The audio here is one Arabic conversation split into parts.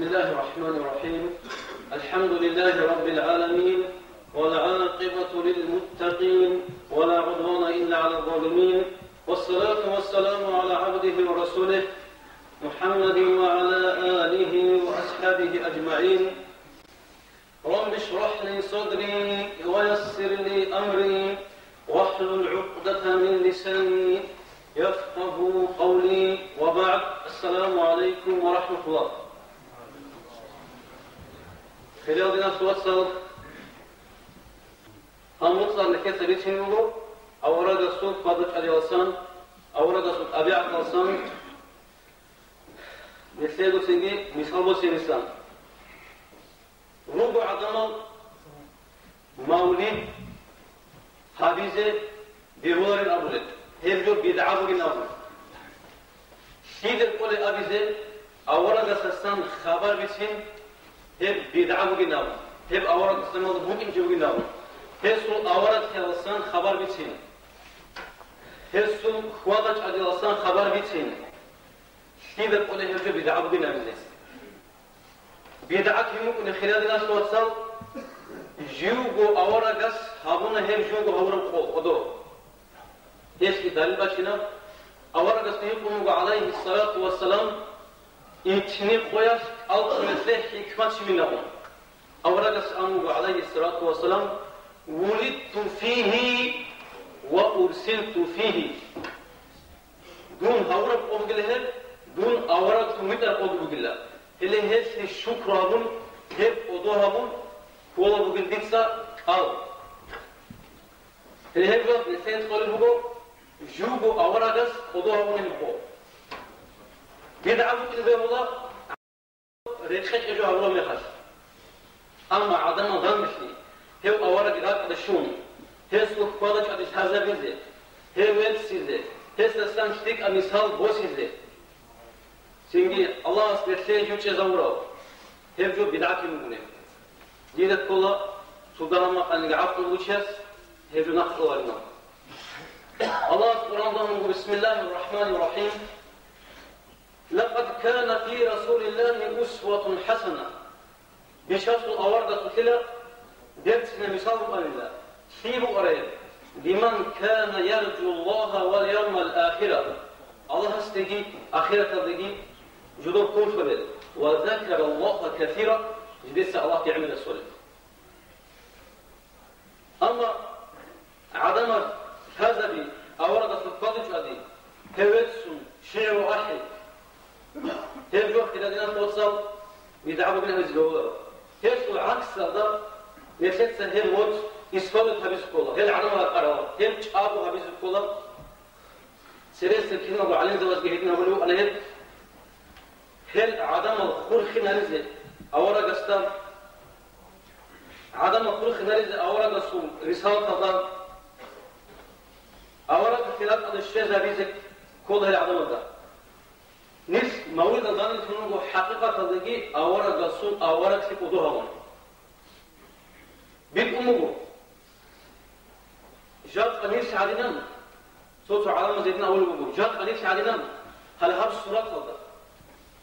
بسم الله الرحمن الرحيم. الحمد لله رب العالمين، والعاقبة للمتقين، ولا عدوان إلا على الظالمين، والصلاة والسلام على عبده ورسوله محمد وعلى آله وأصحابه أجمعين. رب اشرح لي صدري ويسر لي أمري واحلل عقدة من لساني يفقه قولي، وبعد. السلام عليكم ورحمة الله. خلال دينا سواتسال هموتسال لكي بيتشنوغو أورا سوق فادك أليوسان أورا سوق أبيع قلسان نسيغو سيجي مصابو سينسان روبو عدمال مولد حبيزة بيرولر الأبولد هيرجو بيدعابو جنابو شيدر قولي أبيزة أورا سسان خبر بيتشن hep bid'a bugün alın. Hep avarak İslam'da bugün bugün alın. Hep sol avarak yalasın haber bitsin. Hep sol kuadaç adilasın haber bitsin. Şivet onu hep bid'a bugün alın. Bid'a kimu kune xilal nas watsal jugo avaragas habuna hep jugo havuram odo. Eski dalil başına avaragas neykumu aleyhi salatu vesselam İçini koyar, altında hikmet şiminahum. Avragas anugu aleyhissalatu vesselam Vulidtu fihi ve ursiltu fihi. Dun havrak olgilehel, dun avrak tumidar olgillah. Hele hepsi şukrabun, hep odohabun, kola bugün ditsa al. Hele hep vak nesayet koli bugo, jugo avragas odohabun ilko. بيدعوا كده والله ريخش اجوا والله ما يخش اما عدم ضمشني هو اورق قاعد الشون هسو قادش ادش هذا بيزه هي ويل سيزه هسه شتيك امثال بوسيزه سينجي الله سبحانه يوچ زورو هيجو بدعه مغني ديده كله سودان ما كان عقد وچس هيجو نقل ورنا الله سبحانه بسم الله الرحمن الرحيم لقد كان في رسول الله أسوة حسنة بشخص أوردة كلا درسنا مثال الله سيبوا قريب لمن كان يرجو الله واليوم الآخرة الله استجي آخرة تجي جدور كل فبد وذكر الله كثيرا جديس الله يعمل السؤال أما عدم هذا بي أوردة الفضل جدي هوتسون شعر واحد هل وقت الذين توصل يدعوا بنا الزوار هل العكس هذا نسيت هل موت إسفاد حبيس كولا هل علم القرار هل أبو حبيس كولا سريس كنا وعلم زواج جهتنا ولو أنا هل عدم الخرخ نرزة أورا قستام عدم الخرخ نرزة أورا قصوم رسالة هذا أورا خلاف هذا الشيء زبيزك كل هل عدم هذا نس مولد الظن تنو حقيقة تدقي أورا قصون أورا كسب ودوها بيت أمه جات قنيس عدنا صوت علامة زيدنا أول بقول جات قنيس عدنا هل هذا الصورة هذا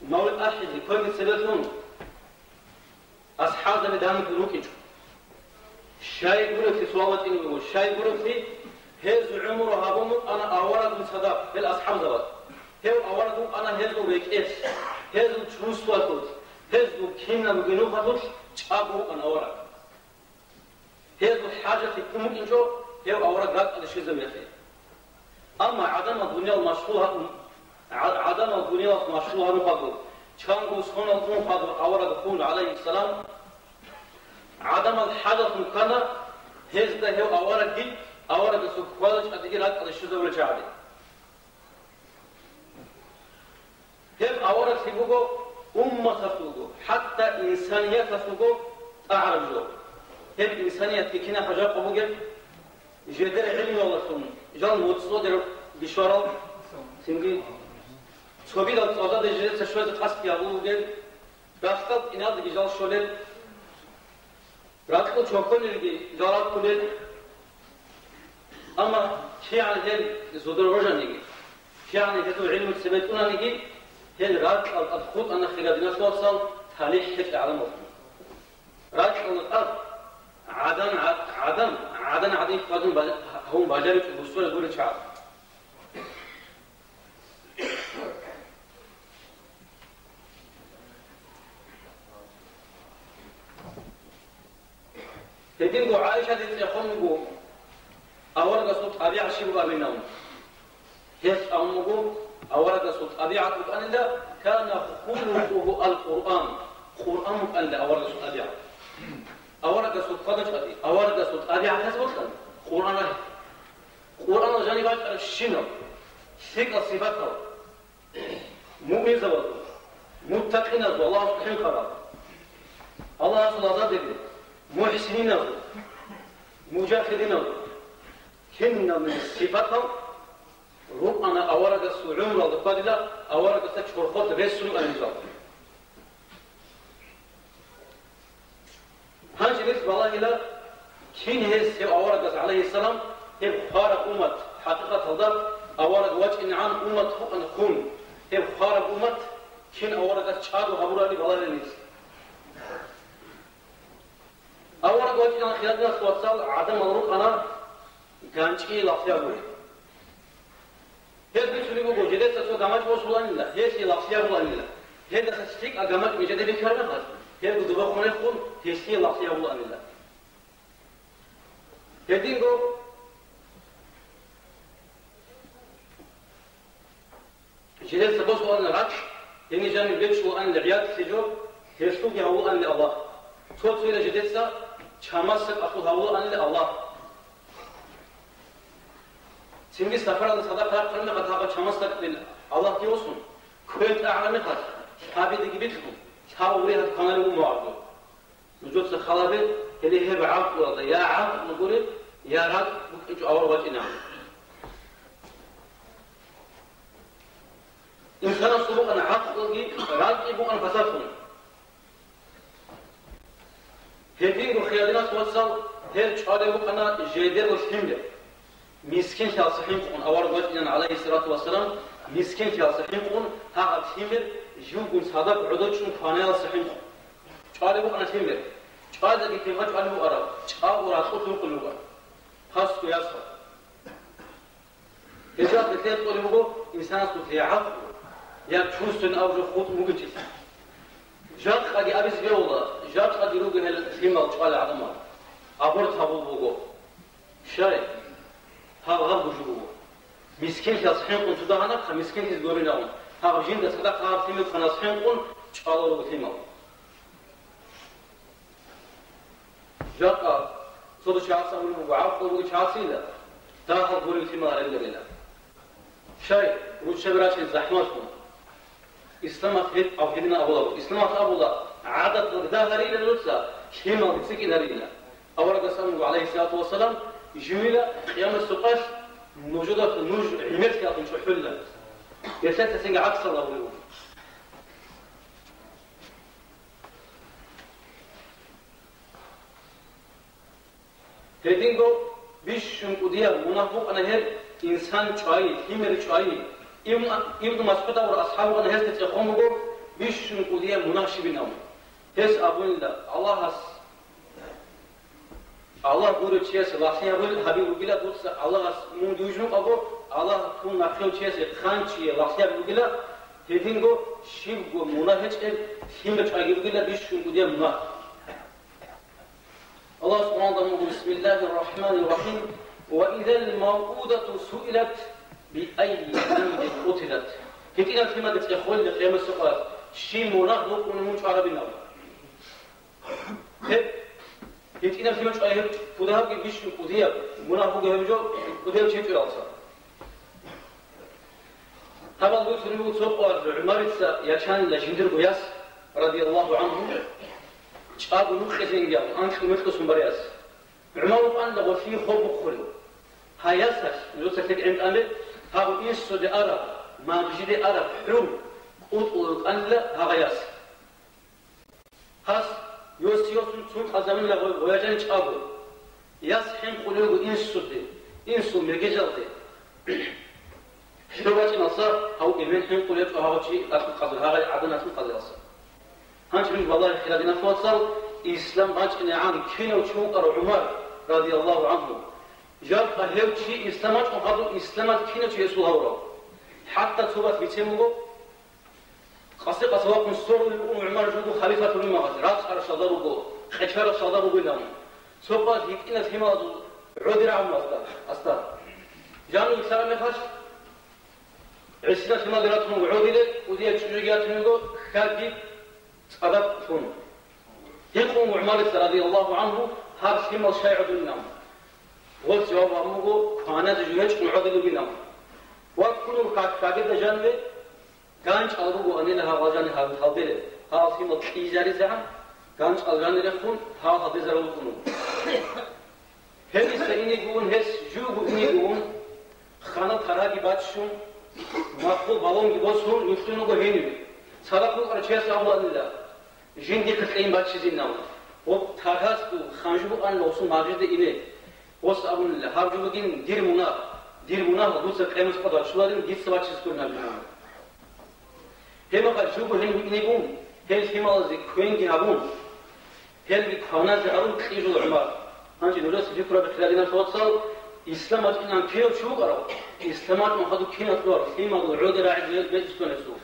مولد أحد كل سبتون أصحاب مدام كلوكيج شاي يقول في صوابة إنه شاي يقول في هز عمره هابوم أنا أورا من صدق بالأصحاب زوات هو أوردو أنا هزو بيكيس هزو تروس واتوس هزو كينا بجنو هاتوس تابو أنا أورد هزو حاجة في ممكن جو هو أورد قاد على شيء زي خير أما عدم الدنيا المشروع عدم الدنيا المشروع نقدر كان قصون القوم قدر أورد قول عليه السلام عدم الحدث مكانه هزده هو أورد دي أورد سكوالج أديك قاد على شيء زي جاري هم أورد سيبوغو تفوغو حتى إنسانية تفوغو أعرف جو هم إنسانية تكينا حجاب قبوغل جدر علمي والله سنو جان موتصو در بشوارال سنگي سوبي دا تازاد جدر سشوز قصد يابوغل راستاد إناد جال شولل راستاد چوكون لگي جالات كولل أما كيان هل زودر روجان نگي كيان هل علم السبت أنا نگي هل رات الخوض أنا خلال ناس وصل تالي حت على مفهوم راجل الأرض عدن عدي فادون هم باجري بوصول يقول شعب تدين عائشة تتخون أورد صوت أبيع شيء منهم هيس أمغو أورد صوت أبيع أن لا كان خلقه القرآن قرآن أن لا أورد صوت أبيع أورد صوت فضج أبي أورد صوت أبيع كسبتن قرآن جانبات الشنو ثقة صفاته مؤمن زوج متقين الله سبحانه وتعالى الله سبحانه محسنين مجاهدين كنا من صفاتهم ربنا أورد السعوم والقادلة أورد التشفرخات رسل النظام هنجي نسبة الله إلى كين هيس أورد عليه السلام هي خارق أمة حقيقة الله أورد وجه إنعام أمة هو أن خون هي خارق أمة كين أورد تشعر وحبور لي بالله لنيس أورد وجه إنعام خيادنا سوصل عدم الروح أنا كانشي لافيا بول هذا بيسولي بقول جديد سو جامعة وصلنا لله هذا لافيا بول لله هذا سستيك أجمع مجدد بكرنا هذا هذا دبوا خونه خون هذا لافيا بول لله هذينغو جديد سبوس وأنا راك يعني جاني بيتش وأنا العياد سجوا هذا يا هو أن الله توت ولا جديد سا شامس أخو هو أن الله سينجي سفر صدقة قرنا قد هذا شمسك الله يوصل كنت أعلم خلاص هابي تجيبتكم هاوري هاد كانوا موعدون نجوت الخلابة اللي هي بعرف ولا يا عرف نقول يا رب بكج أول وجهنا إنسان الصبح أنا عقلي راجع بو أنا فسرهم هذين الخيالات توصل هل شهادة بو أنا جدير وسكينة مسكين في الصحيح قون أورد وجهنا عليه الصلاة والسلام مسكين في الصحيح قون ها أتهمر جوجون صادق عدوشون خانة الصحيح شهادة بو أنا تهمر شهادة كتير هج أنا بو أرى شهادة وراسخ في قلوبه خاص كياسه إذا بتلاقي تقول بو إنسان صوتي عقل يا تشوفون أو جخوت مقتش جات قد أبيس بيوضا جات قد يروجن الثيمة شغال عظمة أبورت هبو بوجو شاي هذا بوجو مسكين يصحين كنت دهنا خمسكين يزورينهم هذا جين ده صدق هذا ثيمة خناصحين كن شغالوا بثيمة جات صدق شخص أقوله وعارفه بوجو شخصي لا تأخذ بقول الثيمة على الليلة شاي روش شبرات الزحماتهم إسلام أفيد أو هدينا أبولا إسلام أبولا عادة ده هريلة لوتسا شيما بتسكين هريلة أولا قسمه عليه الصلاة والسلام جميلة قيام السقاش موجودة في النوج عميت كاتم شحولة يسات سنجا عكس الله وليه هدينغو بيش شنقودية منافق أنا هير إنسان شاي همر شاي ابن مسعود وأصحابه أنا هست تقوموا بيش نقوليه مناشبينهم هس أقول الله هس الله يقول شيء سلاسي يقول حبيب وقيلا دوس الله هس من دوجنو أبو الله كون نخيل شيء خان شيء لاسي وقيلا هدينغو شيبغو منافج هم بتشاي وقيلا بيش نقوليه مناف الله سبحانه وتعالى بسم الله الرحمن الرحيم وإذا الموءودة سئلت بأي ذنب قتلت كتير الكلمة تتخول لقيام السؤال شيء مناهض ونموت عربينا كتير الكلمة تقول فدها بيش فدها مناهض جهبجو فدها شيء تراسا هذا الوقت نقول سوق عمارة يشان لجندر بياس رضي الله عنه شاب نخزين جاب أنت مثل سمبرياس عمارة أن لغفي خوب خلو هياسش لو سكت عند أمر هاو إيش دي أرب ما بجدي أرب حلم قط أن لا هغياس هاس يوسيوسن سون أزمن لا ويجان شابو ياس حين قلوب إنسو مرججلتي شلوات نصر أو إيمان حين قلوب هاو شيء أكل قدر هاي عدنا في قدر أصلا هنشوف والله خلالنا فوصل إسلام باجنا عن كينو شوق عمر رضي الله عنه جاب هيو شيء إسلامات وهذا إسلامات كينو شيء يسوع هورا حتى صوبات بيتمو قصيقة سواء صور عمر جوجو خليفة المغرب راس على شذرو خشار شذرو بينهم صوبات هيكنا فيما عودي عم أستاذ جانو إسلام يخش عسنا فيما دراتهم عودي له ودي الشجيات منه خالدي أدب فون يقوم عمر رضي الله عنه هذا فيما شيء بينهم قلت جواب أمه كان زوجيش عودي بينهم وكلهم كاجد جانبه كانش ألبو أني لها وجاني هالبيل ها فيما تيجاري زعم كانش ألجاني لخون ها هذي زرو كنو هني سيني يقولون هس جو يقولون خانة خراجي باتشون ماخو بالون يبصون يفتونو بهيني صدقوا أرجع سامو الله جندي خطين باتشين ناو وتهاس تو خانجو أن لوسون ماجد إليه وس أبون الله هارجو بقين دير منا دوسر كلامس قدر شوالين جيت سواتشيس كلنا بجنام هما كشوفوا هن ينيبون هل هما ذكرين جابون هل بكونا زارون خيجوا العمر هنجي نورس فكرة بخلالنا توصل إسلامات إنهم كيلو شو قرأوا إسلامات ما خدوا كيلو فلور هما العود راعي بيجسون السوق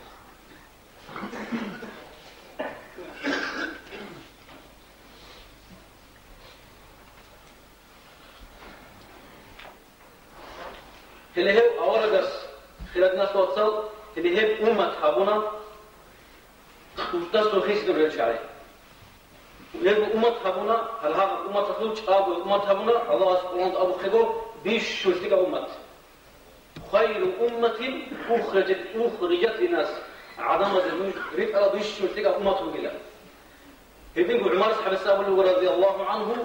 اللي هي أورجس خلالنا توصل اللي هي أمة حبونا وتصل خيس دبل شعري ويبقى أمة حبونا هل هذا أمة تخلوش أبو أمة حبونا الله سبحانه أبو خبو بيش شلتك أمة خير أمة أخرجت للناس عدم الزموج ريت على بيش شلتك أمة بلا يبقى عمر صاحب السابق رضي الله عنه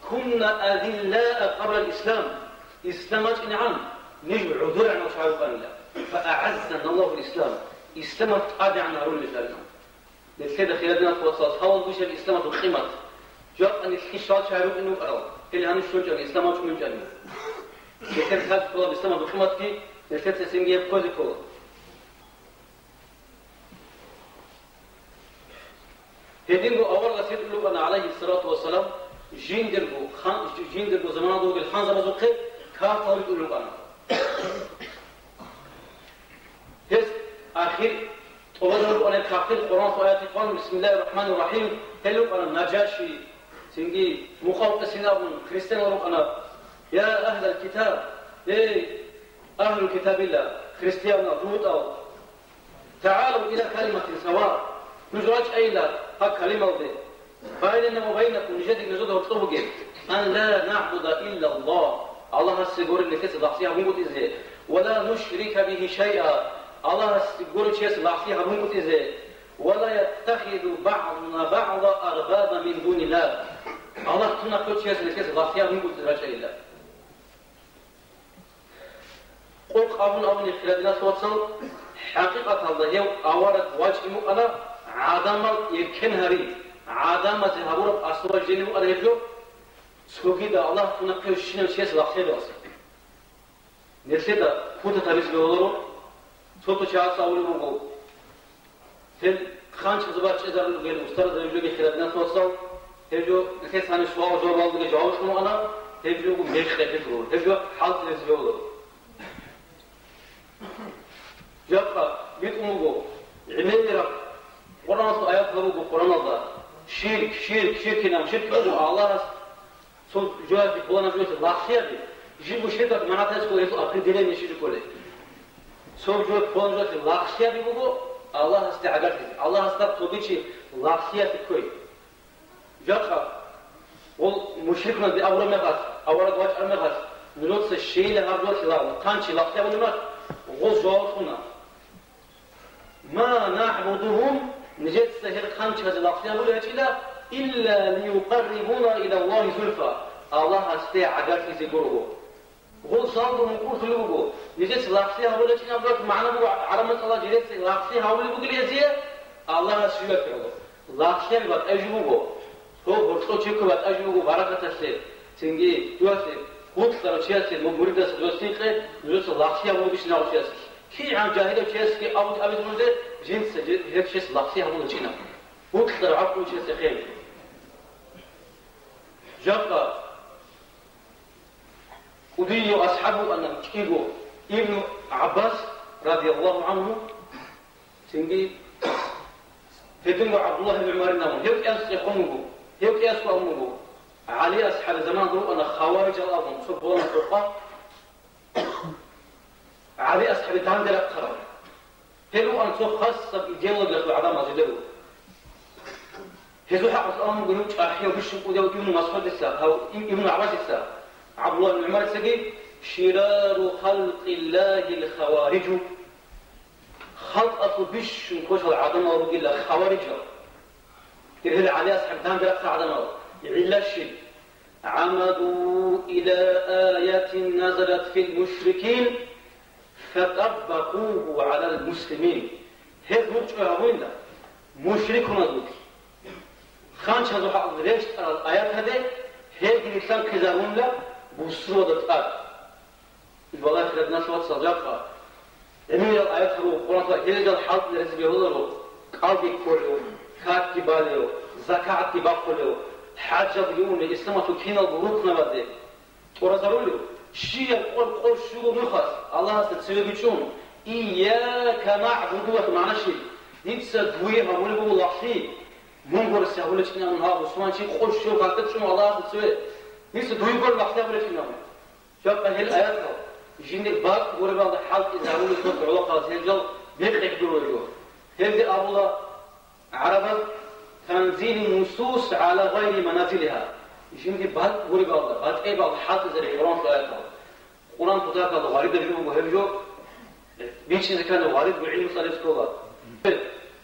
كنا أذلاء قبل الإسلام إسلامات نعم نجوا عذر عن أصحاب الله فأعزنا الله بالإسلام إسلامت قادع عن هارون مثالنا لكذا خلالنا توصلت حاول بوش الإسلامات الخيمات جاء أن الحشات شعروا إنه أروا إلا أن الشجر الإسلامات من جانب لكذا هذا كله الإسلامات الخيمات كي لكذا سنجي بكوزي كله هدينه أول غسيل له أنا عليه الصلاة والسلام جين دربو زمان دوغ الحنزة مزوقه كافر يقول له أنا هس آخر أولا أنا كافر القرآن وآيات القرآن بسم الله الرحمن الرحيم هلو أنا نجاشي سنجي مخاوط سناب كريستيان ورق أنا يا أهل الكتاب أهل الكتاب الله كريستيان روت أو تعالوا إلى كلمة سواء نزواج أيلا ها كلمة ذي بيننا وبينكم نجد نزود وطلبه أن لا نعبد إلا الله السجور اللي كسر ضعفيها مو تزه ولا نشرك به شيئا الله السجور شيء ضعفيها مو تزه ولا يتخذ بعضنا بعضا أربابا من دون الله الله تنقل شيء اللي كسر ضعفيها مو تزه شيء قل قابل أبني خلالنا توصل حقيقة الله يو أورد واجه أنا عدم يكنهري عدم ذهبور أسوأ جنب أنا يجو سوكيدا الله تنقل شيء شيء ضعفيه بس نسيدا فوتة تبيس بيولو صوتو شاعر ساولي مغو هل خانش زبار شجر غير مسترد يجو خلالنا توصل هجو نسيت ثاني سؤال جواب اللي جاوبش منو أنا هجو ميش تفكرون هجو حالت نسبيولو جاء بيت أمو عميرة قرآن آيات ضربوا قرآن الله شرك نعم شرك الله صوت جواب بقولنا جواب الله خير يجيبوا شركة معناتها يسوي أقل دليل يشيل كله صوت جواب بقولنا جواب الله خير بيقولوا الله استعجل الله استقطبي شيء الله خير كوي جاء والمشركنا بأول مغاز أول واج المغاز نلوث الشيء لهذا الخلاف كان شيء الله خير ونمر وجوابنا ما نعبدهم نجد سهل خمس هذا الأقسام إلا ليقربونا إلى الله زلفى الله استعجل في سجوره هو صادق مقول له نجد الأقسام ولا شيء نبغى معنا بو علامة الله جلس الأقسام هؤلاء بقول يزيه الله سيبك له الأقسام بات أجوبه هو برضو شيء بات أجوبه بركة السير تنجي جواسه قلت ترى شيء مبرد سدوسيقه نجد الأقسام هو بيش ناوي كي عن جاهل شيء كي أبو تقول جنس هيك شيء لقسي هم وجينا وكثر عقل شسخين جاء ودي أصحابه أن تكيبوا ابن عباس رضي الله عنه تنجي فدنو عبد الله بن عمر نامو هيك يقوموا هيك يسقموا علي أصحاب زمان قالوا أنا خوارج الأرض سبحان الله علي أصحاب تاندل قرار هلو أن تخصص بالجلد للعدم أجدره هذو حق الأمر قالوا أحيو بشر وده ابن مسعود الساق أو ابن عباس الساق عبد الله بن عمر سجي شرار خلق الله الخوارج خلق بشر كوش العدم أو إلا خوارج ترهل عليه أصحاب تاندل عدم إلا الشيء عمدوا إلى آية نزلت في المشركين فطبقوه على المسلمين هذ مرجع وين مشرك نزول خانش هذا حق ريش الآيات هذه هذه الإسلام كذاون لا بوسرود الآب والله خدنا شوط صدقة إنه الآيات هو القرآن هذا الحق الذي بيقوله قلبي كله كاتب باله زكاة باقله حاجة بيقول الإسلام تكينا البروك نبده ورزقوله شيء قول شو مخص الله تسوي بيشون إياك نعبد ومعنى شيء نفسه دويها ولا بقول شيء منقول السهولة كنا من هذا وسمان شيء قول شو قالت شو الله تسوي نفسه دوي بقول لحظة ولا كنا شوف هذه الآيات جيني باق ولا بعض الحال إذا هو يكون علاقة هذا بيقدر يقولوا هذه الله عربة تنزيل النصوص على غير منازلها جيني باق ولا بعض أي بعض الحال إذا القرآن فلاتها القرآن تطاق الغريب الجو وهرجو بيش إذا كان الغريب بالعلم صار يسكوها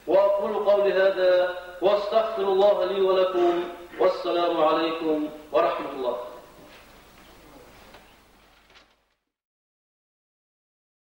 وأقول قولي هذا واستغفر الله لي ولكم والسلام عليكم ورحمة الله